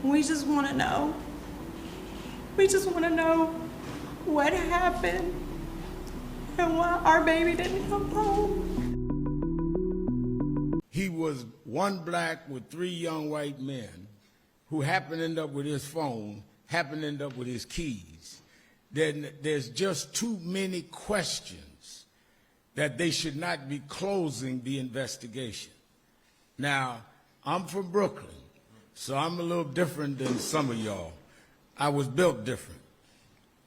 We just want to know. We just want to know what happened and why our baby didn't come home. He was one black with three young white men who happened to end up with his phone, happened to end up with his keys. Then there's just too many questions that they should not be closing the investigation. Now, I'm from Brooklyn, so I'm a little different than some of y'all. I was built different.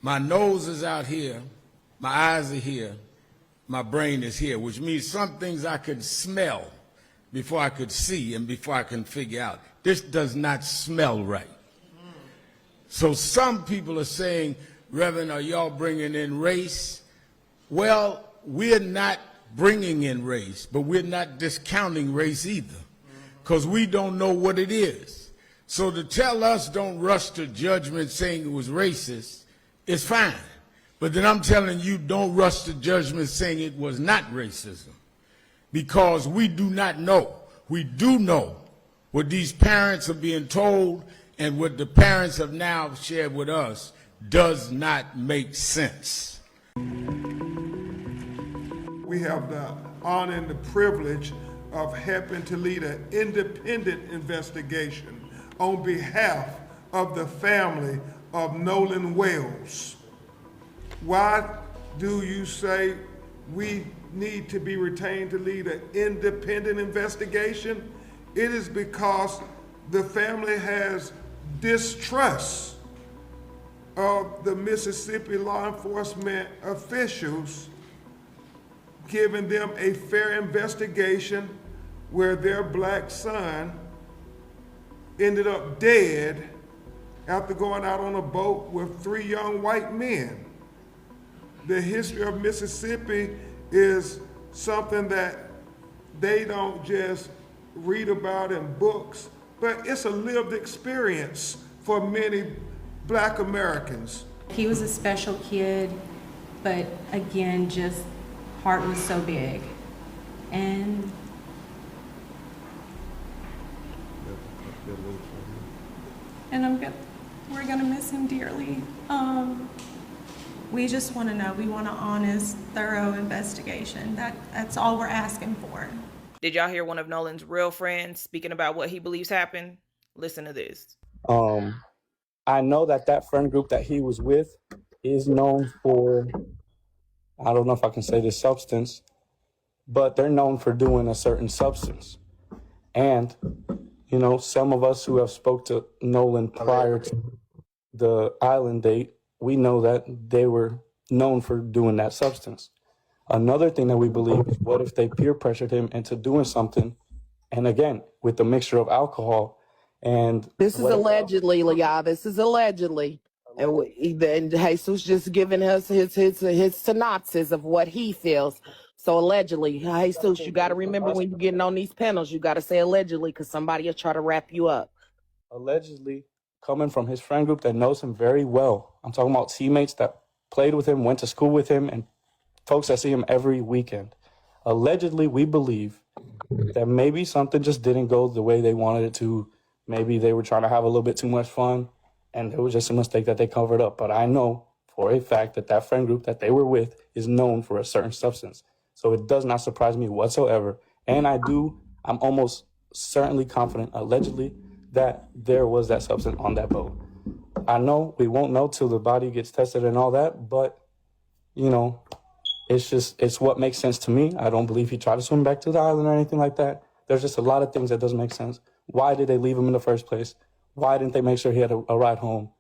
My nose is out here, my eyes are here, my brain is here, which means some things I could smell before I could see and before I can figure out. This does not smell right. So some people are saying, Reverend, are y'all bringing in race? Well, we're not bringing in race, but we're not discounting race either, because we don't know what it is. So to tell us don't rush to judgment saying it was racist is fine. But then I'm telling you, don't rush to judgment saying it was not racism, because we do not know. We do know what these parents are being told, and what the parents have now shared with us does not make sense. We have the honor and the privilege of helping to lead an independent investigation on behalf of the family of Nolan Wells. Why do you say we need to be retained to lead an independent investigation? It is because the family has distrust of the Mississippi law enforcement officials giving them a fair investigation where their black son ended up dead after going out on a boat with three young white men. The history of Mississippi is something that they don't just read about in books, but it's a lived experience for many black Americans. He was a special kid, but again, just heart was so big. And we're gonna miss him dearly. We just want to know. We want an honest, thorough investigation. That's all we're asking for. Did y'all hear one of Nolan's real friends speaking about what he believes happened? Listen to this. I know that friend group that he was with is known for, I don't know if I can say this substance, but they're known for doing a certain substance. And, you know, some of us who have spoke to Nolan prior to the island date, we know that they were known for doing that substance. Another thing that we believe is, what if they peer pressured him into doing something? And again, with the mixture of alcohol and... This is allegedly, y'all. This is allegedly. And Jesus just giving us his synopsis of what he feels. So allegedly, Jesus, you got to remember when you're getting on these panels, you got to say allegedly, because somebody will try to wrap you up. Allegedly, coming from his friend group that knows him very well. I'm talking about teammates that played with him, went to school with him, and folks that see him every weekend. Allegedly, we believe that maybe something just didn't go the way they wanted it to. Maybe they were trying to have a little bit too much fun, and it was just a mistake that they covered up. But I know for a fact that friend group that they were with is known for a certain substance. So it does not surprise me whatsoever. And I'm almost certainly confident, allegedly, that there was that substance on that boat. I know we won't know till the body gets tested and all that, but, you know, it's what makes sense to me. I don't believe he tried to swim back to the island or anything like that. There's just a lot of things that doesn't make sense. Why did they leave him in the first place? Why didn't they make sure he had a ride home?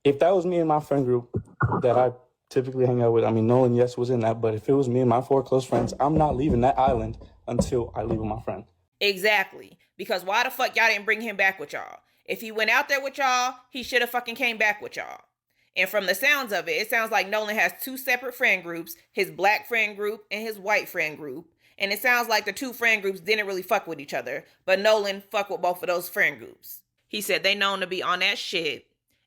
If that was me and my friend group that I typically hang out with, I mean, Nolan, yes, was in that, but if it was me and my 4 close friends, I'm not leaving that island until I leave with my friend. Exactly. Because why the fuck y'all didn't bring him back with y'all? If he went out there with y'all, he should have fucking came back with y'all. And from the sounds of it, it sounds like Nolan has 2 separate friend groups, his black friend group and his white friend group. And it sounds like the 2 friend groups didn't really fuck with each other, but Nolan fucked with both of those friend groups. He said they known to be on that shit,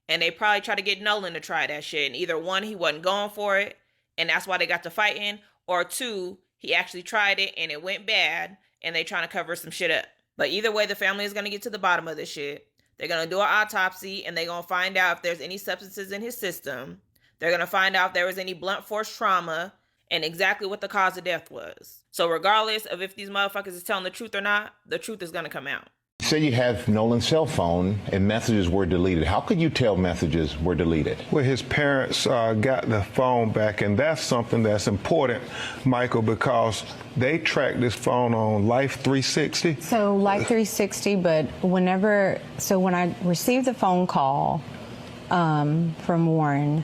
and they probably tried to get Nolan to try that shit. And either 1, he wasn't going for it, and that's why they got to fighting, or 2, he actually tried it and it went bad, and they trying to cover some shit up. But either way, the family is going to get to the bottom of this shit. They're going to do an autopsy, and they're going to find out if there's any substances in his system. They're going to find out if there was any blunt force trauma and exactly what the cause of death was. So regardless of if these motherfuckers is telling the truth or not, the truth is going to come out. Say you have Nolan's cell phone and messages were deleted. How could you tell messages were deleted? Well, his parents got the phone back, and that's something that's important, Michael, because they tracked this phone on Life 360. So Life 360, but when I received the phone call from Warren,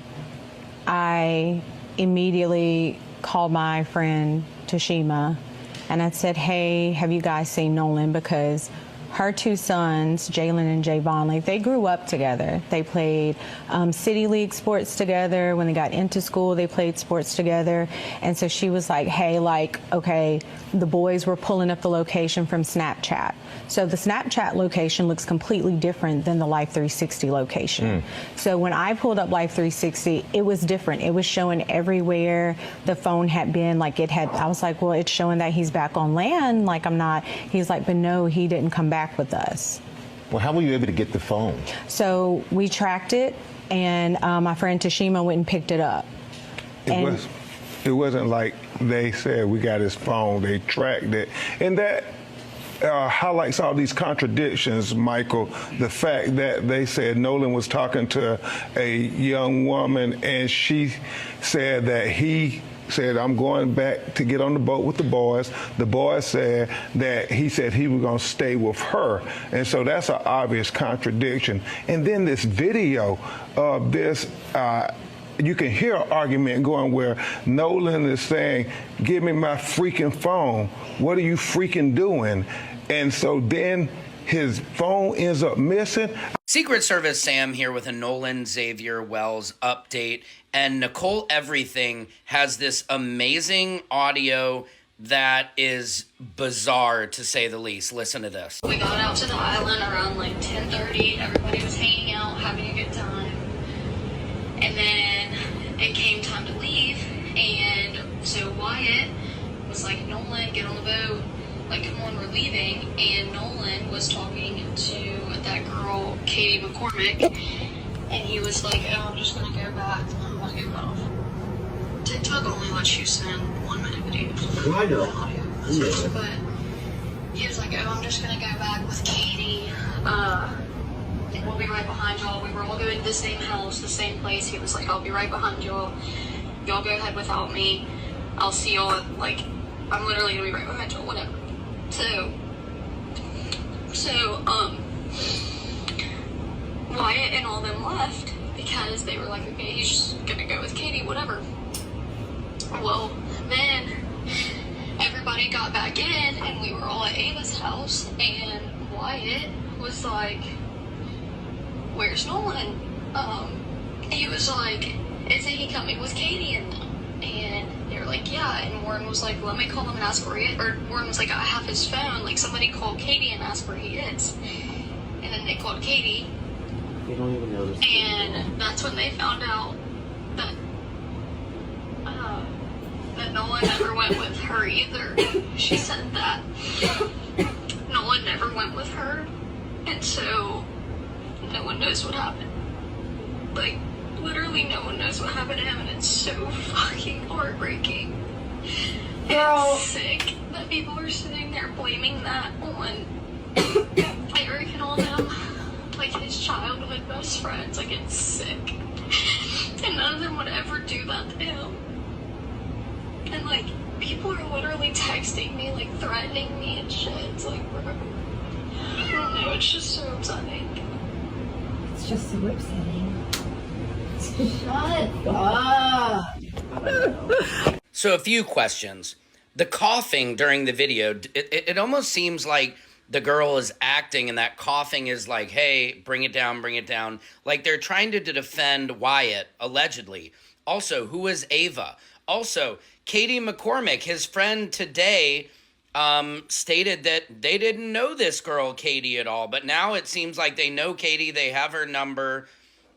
I immediately called my friend Tashima, and I said, hey, have you guys seen Nolan? Because her two sons, Jalen and Javon, like, they grew up together. They played City League sports together. When they got into school, they played sports together. And so she was like, hey, like, okay, the boys were pulling up the location from Snapchat. So the Snapchat location looks completely different than the Life 360 location. So when I pulled up Life 360, it was different. It was showing everywhere the phone had been. Like, it had, I was like, well, it's showing that he's back on land. Like, I'm not. He's like, but no, he didn't come back with us. Well, how were you able to get the phone? So we tracked it, and my friend Tashima went and picked it up. It wasn't like they said we got his phone, they tracked it. And that highlights all these contradictions, Michael. The fact that they said Nolan was talking to a young woman, and she said that he said, I'm going back to get on the boat with the boys. The boys said that he said he was going to stay with her. And so that's an obvious contradiction. And then this video of this, you can hear an argument going where Nolan is saying, give me my freaking phone. What are you freaking doing? And so then his phone ends up missing. Secret Service Sam here with a Nolan Xavier Wells update. And Nicole Everything has this amazing audio that is bizarre, to say the least. Listen to this. We got out to the island around like 10:30. Everybody was hanging out, having a good time. And then it came time to leave. And so Wyatt was like, Nolan, get on the boat. Like, come on, we're leaving. And Nolan was talking to that girl, Katie McCormick. And he was like, oh, I'm just going to go back. I'm going to go off. TikTok only lets you send 1 minute videos. I know. Audio. But he was like, oh, I'm just going to go back with Katie. And we'll be right behind y'all. We were all going to the same house, the same place. He was like, I'll be right behind y'all. Y'all go ahead without me. I'll see y'all at, like, I'm literally going to be right behind y'all, whatever. So, Wyatt and all them left because they were like, okay, he's just gonna go with Katie, whatever. Well, then everybody got back in and we were all at Ava's house, and Wyatt was like, where's Nolan? He was like, isn't he coming with Katie and them? And they were like, yeah. And Warren was like, let me call him and ask where he is. Or Warren was like, I have his phone. Like, somebody called Katie and asked where he is. And then they called Katie. They don't even know this. And that's when they found out that that Nolan never went with her either. She said that Nolan never went with her. And so no one knows what happened. Like, literally no one knows what happened to him, and it's so fucking heartbreaking. Girl. It's sick that people are sitting there blaming that on Eric and all them, like his childhood best friends. Like, it's sick. And none of them would ever do that to him. And like, people are literally texting me, like threatening me and shit. It's like, bro, I don't know, it's just so upsetting. It's just so upsetting. Shut up. So a few questions. The coughing during the video, it almost seems like the girl is acting, and that coughing is like, hey, bring it down, bring it down. Like they're trying to defend Wyatt, allegedly. Also, who is Ava? Also, Katie McCormick, his friend today, stated that they didn't know this girl, Katie, at all. But now it seems like they know Katie, they have her number,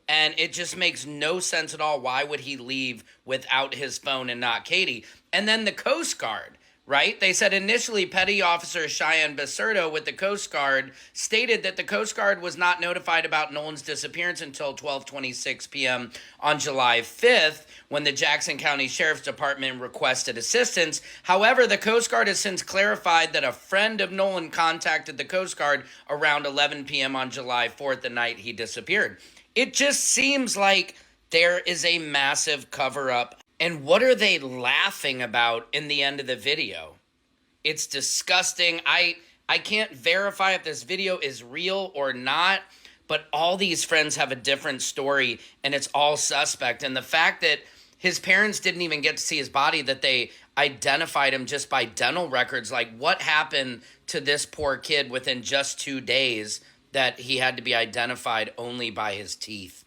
and it just makes no sense at all. Why would he leave without his phone and not Katie? And then the Coast Guard, right? They said initially Petty Officer Cheyenne Basurto with the Coast Guard stated that the Coast Guard was not notified about Nolan's disappearance until 12:26 p.m. on July 5th, when the Jackson County Sheriff's Department requested assistance. However, the Coast Guard has since clarified that a friend of Nolan contacted the Coast Guard around 11 p.m. on July 4th, the night he disappeared. It just seems like there is a massive cover-up. And what are they laughing about in the end of the video? It's disgusting. I can't verify if this video is real or not, but all these friends have a different story, and it's all suspect. And the fact that his parents didn't even get to see his body, that they identified him just by dental records, like what happened to this poor kid within just 2 days that he had to be identified only by his teeth?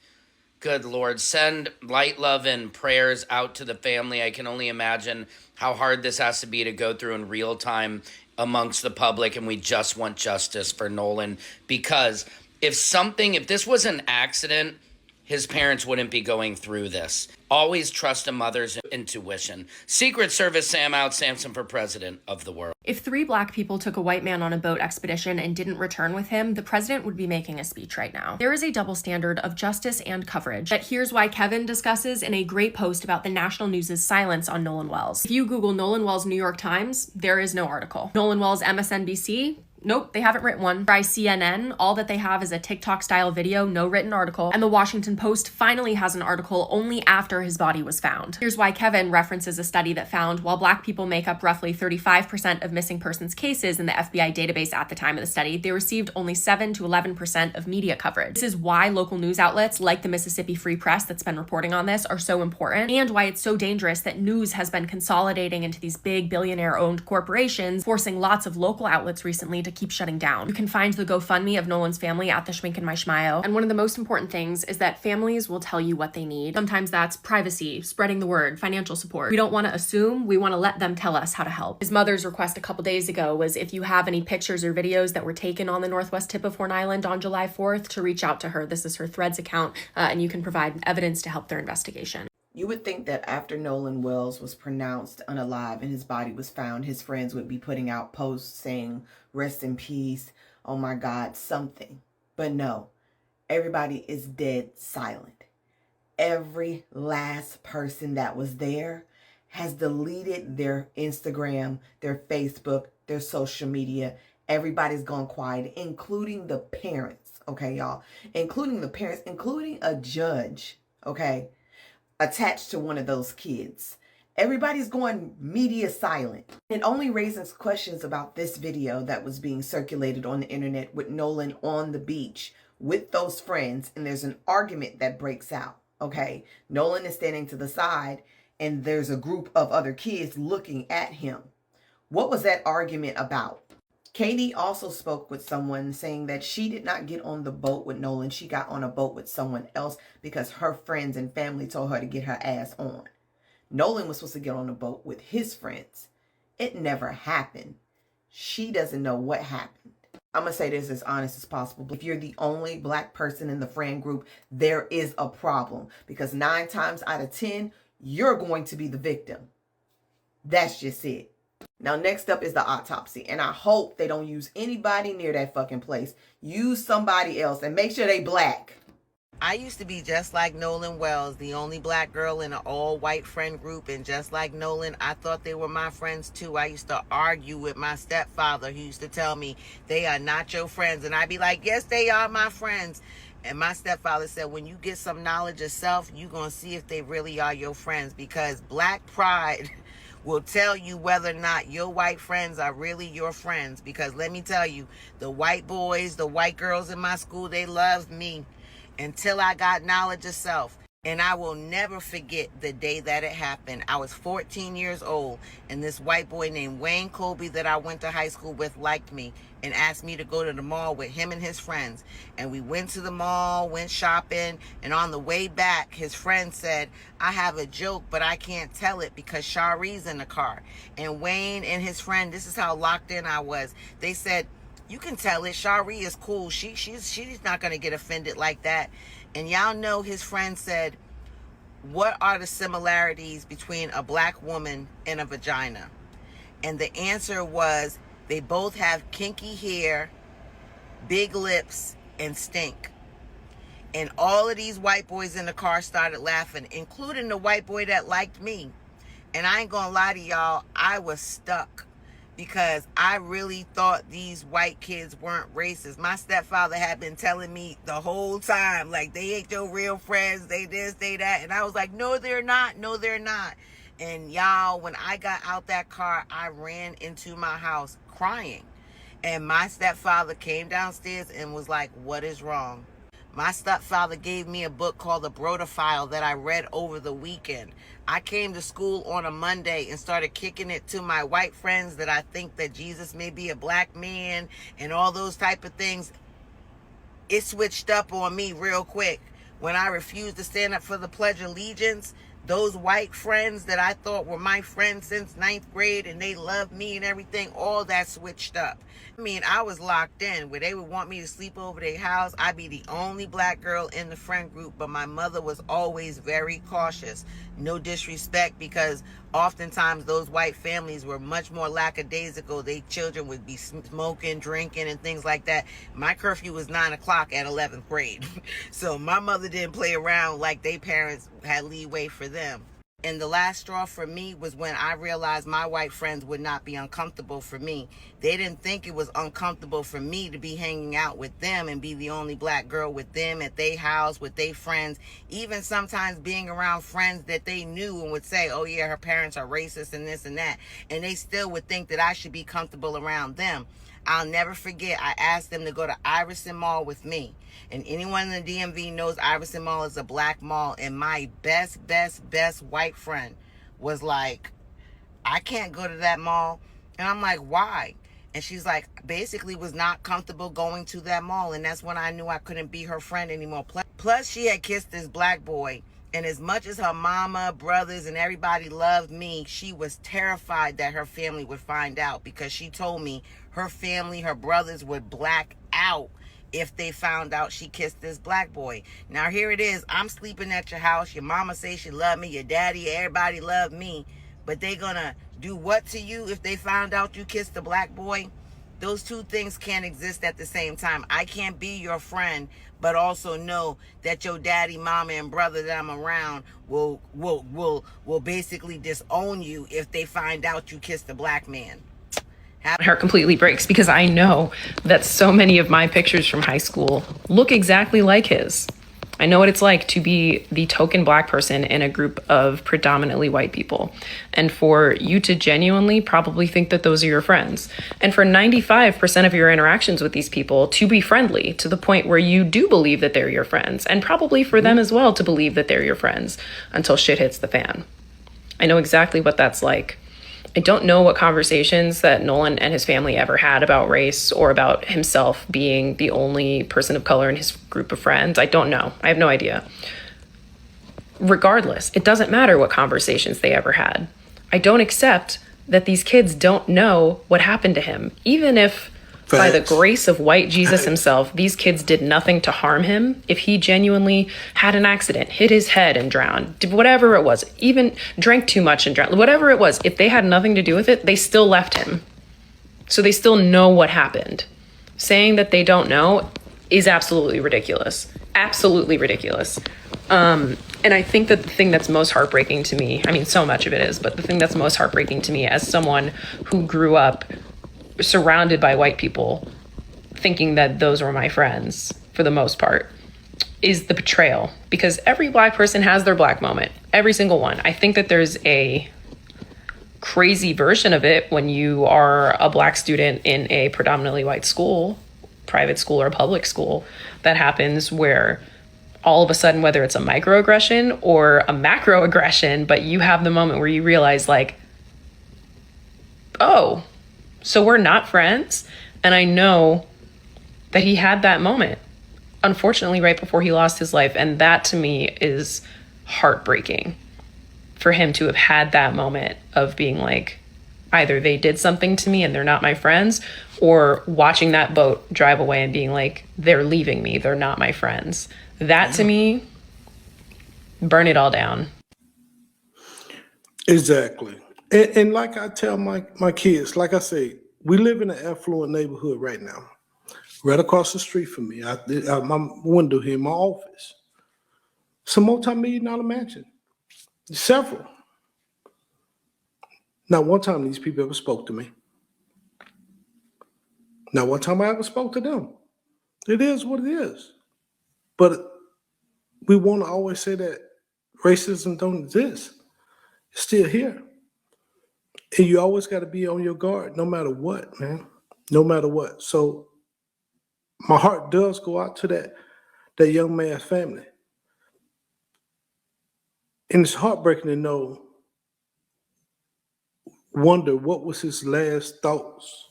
Good Lord, send light, love, and prayers out to the family. I can only imagine how hard this has to be to go through in real time amongst the public, and we just want justice for Nolan, because if this was an accident, his parents wouldn't be going through this. Always trust a mother's intuition. Secret Service Sam out, Samson for president of the world. If 3 black people took a white man on a boat expedition and didn't return with him, the president would be making a speech right now. There is a double standard of justice and coverage that here's why Kevin discusses in a great post about the national news's silence on Nolan Wells. If you Google Nolan Wells New York Times, there is no article. Nolan Wells MSNBC, nope, they haven't written one. Try CNN, all that they have is a TikTok-style video, no written article. And the Washington Post finally has an article only after his body was found. Here's why Kevin references a study that found while black people make up roughly 35% of missing persons cases in the FBI database at the time of the study, they received only 7 to 11% of media coverage. This is why local news outlets like the Mississippi Free Press that's been reporting on this are so important, and why it's so dangerous that news has been consolidating into these big billionaire-owned corporations, forcing lots of local outlets recently to keep shutting down. You can find the GoFundMe of Nolan's family at the Schmink and My Schmio. And one of the most important things is that families will tell you what they need. Sometimes that's privacy, spreading the word, financial support. We don't want to assume, we want to let them tell us how to help. His mother's request a couple days ago was if you have any pictures or videos that were taken on the northwest tip of Horn Island on July 4th to reach out to her. This is her Threads account, and you can provide evidence to help their investigation. You would think that after Nolan Wells was pronounced unalive and his body was found, his friends would be putting out posts saying, rest in peace, oh my God, something. But no, everybody is dead silent. Every last person that was there has deleted their Instagram, their Facebook, their social media. Everybody's gone quiet, including the parents, okay, y'all? Including the parents, including a judge, okay? Attached to one of those kids. Everybody's going media silent. It only raises questions about this video that was being circulated on the internet with Nolan on the beach with those friends, and there's an argument that breaks out, okay? Nolan is standing to the side, and there's a group of other kids looking at him. What was that argument about? Katie also spoke with someone saying that she did not get on the boat with Nolan. She got on a boat with someone else because her friends and family told her to get her ass on. Nolan was supposed to get on a boat with his friends. It never happened. She doesn't know what happened. I'm going to say this as honest as possible. If you're the only black person in the friend group, there is a problem, because 9 times out of 10, you're going to be the victim. That's just it. Now, next up is the autopsy, and I hope they don't use anybody near that fucking place. Use somebody else and make sure they black. I used to be just like Nolan Wells, the only black girl in an all-white friend group, and just like Nolan, I thought they were my friends too. I used to argue with my stepfather, who used to tell me, they are not your friends, and I'd be like, yes, they are my friends. And my stepfather said, when you get some knowledge of self, you're going to see if they really are your friends, because black pride will tell you whether or not your white friends are really your friends. Because let me tell you, the white boys, the white girls in my school, they loved me until I got knowledge of self. And I will never forget the day that it happened. I was 14 years old, and this white boy named Wayne Colby that I went to high school with liked me and asked me to go to the mall with him and his friends. And we went to the mall, went shopping, and on the way back, his friend said, I have a joke, but I can't tell it because Shari's in the car. And Wayne and his friend, this is how locked in I was. They said, you can tell it. Shari is cool. She's not going to get offended like that. And y'all know his friend said, what are the similarities between a black woman and a vagina? And the answer was they both have kinky hair, big lips, and stink. And all of these white boys in the car started laughing, including the white boy that liked me. And I ain't gonna lie to y'all, I was stuck because I really thought these white kids weren't racist. My stepfather had been telling me the whole time, like, they ain't your real friends, they this, they that. And I was like, no, they're not, no, they're not. And y'all, when I got out that car, I ran into my house crying. And my stepfather came downstairs and was like, what is wrong? My stepfather gave me a book called The Brodophile that I read over the weekend. I came to school on a Monday and started kicking it to my white friends that I think that Jesus may be a black man and all those type of things. It switched up on me real quick. When I refused to stand up for the Pledge of Allegiance, those white friends that I thought were my friends since 9th grade and they loved me and everything, all that switched up. I mean, I was locked in where they would want me to sleep over their house. I'd be the only black girl in the friend group, but my mother was always very cautious. No disrespect, because oftentimes those white families were much more lackadaisical. Their children would be smoking, drinking, and things like that. My curfew was 9 o'clock at 11th grade. So my mother didn't play around like their parents had leeway for them. And the last straw for me was when I realized my white friends would not be uncomfortable for me. They didn't think it was uncomfortable for me to be hanging out with them and be the only black girl with them at their house, with their friends. Even sometimes being around friends that they knew and would say, oh yeah, her parents are racist and this and that. And they still would think that I should be comfortable around them. I'll never forget, I asked them to go to Iverson Mall with me. And anyone in the DMV knows Iverson Mall is a black mall. And my best white friend was like, I can't go to that mall. And I'm like, why? And she's like, basically was not comfortable going to that mall. And that's when I knew I couldn't be her friend anymore. Plus, she had kissed this black boy. And as much as her mama, brothers, and everybody loved me, she was terrified that her family would find out, because she told me her family, her brothers would black out if they found out she kissed this black boy. Now here it is, I'm sleeping at your house, your mama say she loved me, your daddy, everybody loved me, but they gonna do what to you if they found out you kissed the black boy? Those two things can't exist at the same time. I can't be your friend, but also know that your daddy, mama, and brother that I'm around will basically disown you if they find out you kissed a black man. Heart completely breaks, because I know that so many of my pictures from high school look exactly like his. I know what it's like to be the token black person in a group of predominantly white people, and for you to genuinely probably think that those are your friends, and for 95% of your interactions with these people to be friendly to the point where you do believe that they're your friends, and probably for them as well to believe that they're your friends until shit hits the fan. I know exactly what that's like. I don't know what conversations that Nolan and his family ever had about race or about himself being the only person of color in his group of friends. I don't know. I have no idea. Regardless, it doesn't matter what conversations they ever had. I don't accept that these kids don't know what happened to him. Even if, by the grace of white Jesus himself, these kids did nothing to harm him, if he genuinely had an accident, hit his head and drowned, whatever it was, even drank too much and drowned, whatever it was, if they had nothing to do with it, they still left him. So they still know what happened. Saying that they don't know is absolutely ridiculous. Absolutely ridiculous. And I think that the thing that's most heartbreaking to me, I mean, so much of it is, but the thing that's most heartbreaking to me as someone who grew up surrounded by white people thinking that those were my friends for the most part, is the betrayal. Because every black person has their black moment, every single one. I think that there's a crazy version of it when you are a black student in a predominantly white school, private school or public school, that happens where all of a sudden, whether it's a microaggression or a macroaggression, but you have the moment where you realize, like, oh, so we're not friends. And I know that he had that moment, unfortunately, right before he lost his life. And that to me is heartbreaking, for him to have had that moment of being like, either they did something to me and they're not my friends, or watching that boat drive away and being like, they're leaving me, they're not my friends. That to me, burn it all down. Exactly. And like I tell my kids, like I say, we live in an affluent neighborhood right now. Right across the street from me, my window here in my office. It's a multi-million-dollar mansion. Several. Not one time these people ever spoke to me. Not one time I ever spoke to them. It is what it is. But we want to always say that racism don't exist. It's still here. And you always got to be on your guard, no matter what, man. No matter what. So my heart does go out to that young man's family. And it's heartbreaking to wonder what was his last thoughts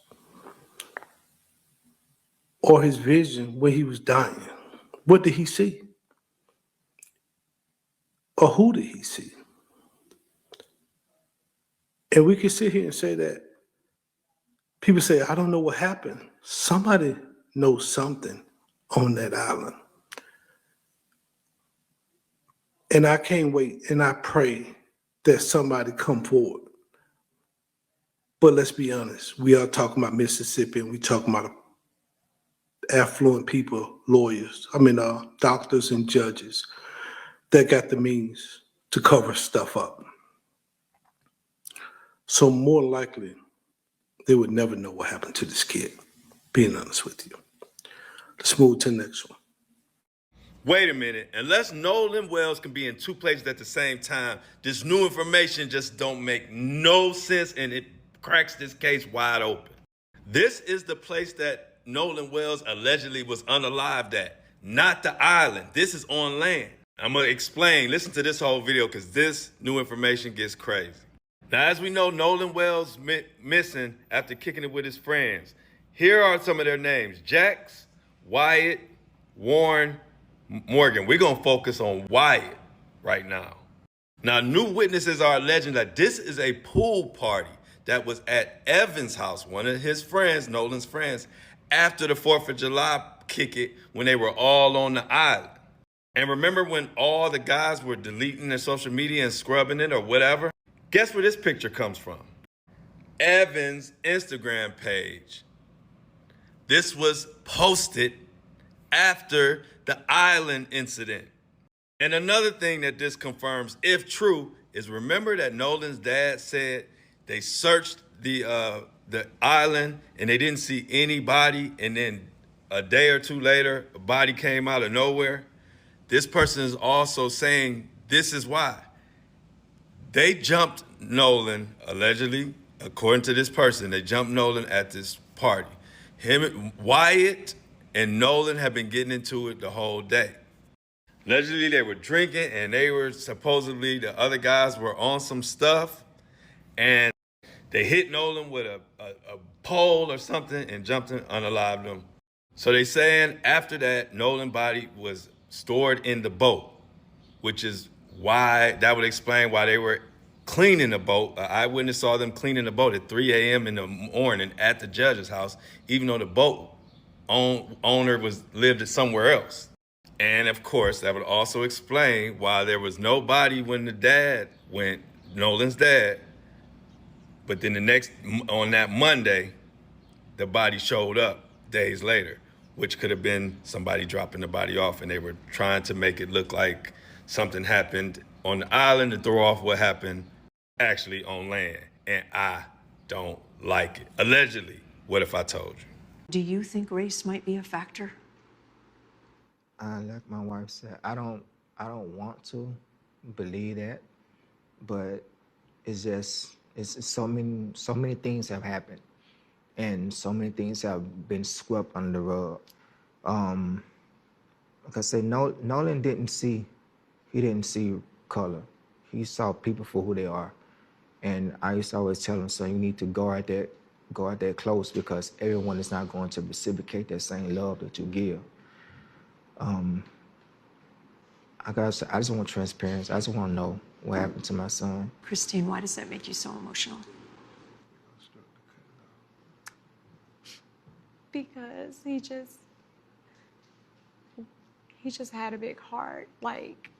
or his vision when he was dying. What did he see? Or who did he see? And we can sit here and say that people say, I don't know what happened. Somebody knows something on that island. And I can't wait and I pray that somebody come forward. But let's be honest, we are talking about Mississippi and we talking about affluent people, lawyers, doctors and judges that got the means to cover stuff up. So more likely, they would never know what happened to this kid, being honest with you. Let's move to the next one. Wait a minute. Unless Nolan Wells can be in two places at the same time, this new information just don't make no sense, and it cracks this case wide open. This is the place that Nolan Wells allegedly was unalived at, not the island. This is on land. I'm going to explain. Listen to this whole video because this new information gets crazy. Now, as we know, Nolan Wells missing after kicking it with his friends. Here are some of their names: Jax, Wyatt, Warren, Morgan. We're going to focus on Wyatt right now. Now, new witnesses are alleging that this is a pool party that was at Evan's house, one of his friends, Nolan's friends, after the 4th of July kick it when they were all on the island. And remember when all the guys were deleting their social media and scrubbing it or whatever? Guess where this picture comes from? Evan's Instagram page. This was posted after the island incident. And another thing that this confirms, if true, is remember that Nolan's dad said they searched the island and they didn't see anybody, and then a day or two later, a body came out of nowhere? This person is also saying this is why. They jumped Nolan, allegedly, according to this person, they jumped Nolan at this party. Wyatt and Nolan have been getting into it the whole day. Allegedly, they were drinking and they were supposedly, the other guys were on some stuff, and they hit Nolan with a pole or something and jumped him, unalived him. So they saying after that, Nolan's body was stored in the boat, which is why, that would explain why they were cleaning the boat. An eyewitness saw them cleaning the boat at 3 a.m. in the morning at the judge's house, even though the boat owner lived somewhere else. And of course, that would also explain why there was no body when the dad went, Nolan's dad. But then on that Monday, the body showed up days later, which could have been somebody dropping the body off, and they were trying to make it look like something happened on the island to throw off what happened actually on land. And I don't like it. Allegedly, what if I told you? Do you think race might be a factor? Like my wife said, I don't want to believe that, but it's just it's so many things have happened, and so many things have been swept under the rug. Like I said, Nolan didn't see color. He saw people for who they are, and I used to always tell him, "So you need to go out there close, because everyone is not going to reciprocate that same love that you give." I just want transparency. I just want to know what happened to my son. Christine, why does that make you so emotional? Because he just had a big heart. Like,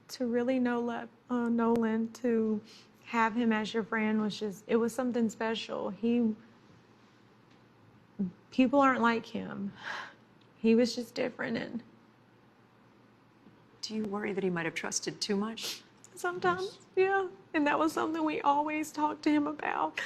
to really know Nolan, to have him as your friend was just, it was something special. People aren't like him. He was just different. And Do you worry that he might have trusted too much? sometimes, yeah. And that was something we always talked to him about.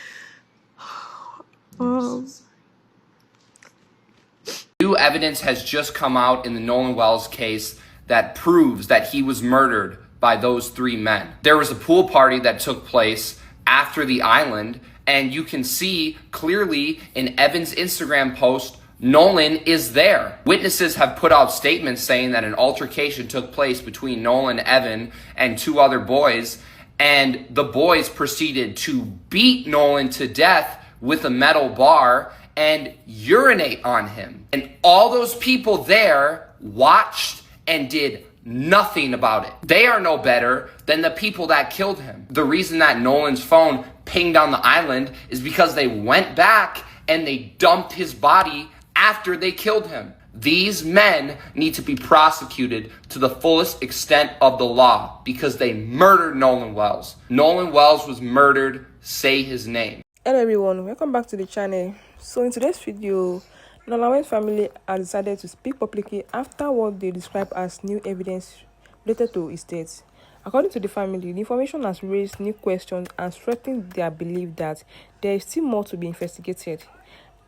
New evidence has just come out in the Nolan Wells case that proves that he was murdered by those 3 men. There was a pool party that took place after the island, and you can see clearly in Evan's Instagram post, Nolan is there. Witnesses have put out statements saying that an altercation took place between Nolan, Evan, and 2 other boys, and the boys proceeded to beat Nolan to death with a metal bar and urinate on him. And all those people there watched and did nothing about it. They are no better than the people that killed him. The reason that Nolan's phone pinged on the island is because they went back and they dumped his body after they killed him. These men need to be prosecuted to the fullest extent of the law because they murdered Nolan Wells. Nolan Wells was murdered. Say his name. Hello everyone, welcome back to the channel. So in today's video, Nolan's family has decided to speak publicly after what they describe as new evidence related to his death. According to the family, the information has raised new questions and strengthened their belief that there is still more to be investigated.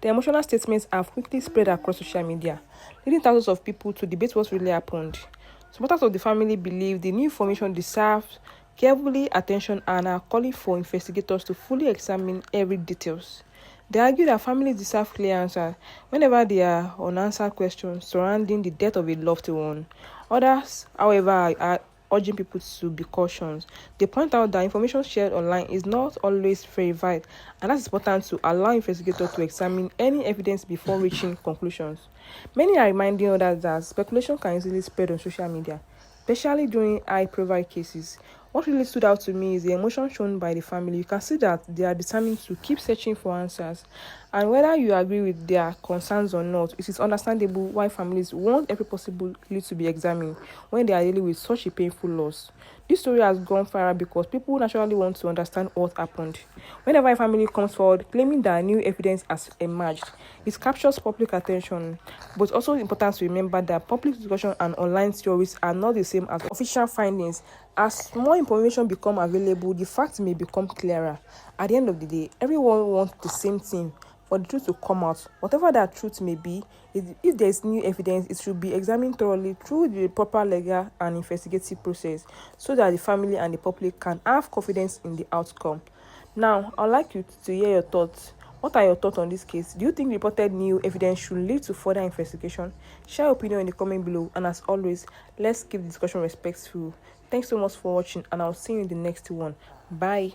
The emotional statements have quickly spread across social media, leading thousands of people to debate what really happened. Supporters of the family believe the new information deserves carefully attention and are calling for investigators to fully examine every details. They argue that families deserve clear answers whenever there are unanswered questions surrounding the death of a loved one. Others, however, are urging people to be cautious. They point out that information shared online is not always verified, and that it's important to allow investigators to examine any evidence before reaching conclusions. Many are reminding others that speculation can easily spread on social media, especially during high-profile cases. What really stood out to me is the emotion shown by the family. You can see that they are determined to keep searching for answers. And whether you agree with their concerns or not, it is understandable why families want every possible clue to be examined when they are dealing with such a painful loss. This story has gone viral because people naturally want to understand what happened. Whenever a family comes forward claiming that new evidence has emerged, it captures public attention. But it's also important to remember that public discussion and online theories are not the same as official findings. As more information becomes available, the facts may become clearer. At the end of the day, everyone wants the same thing, for the truth to come out. Whatever that truth may be, if there is new evidence, it should be examined thoroughly through the proper legal and investigative process so that the family and the public can have confidence in the outcome. Now, I'd like you to hear your thoughts. What are your thoughts on this case? Do you think reported new evidence should lead to further investigation? Share your opinion in the comment below, and as always, let's keep the discussion respectful. Thanks so much for watching, and I'll see you in the next one. Bye.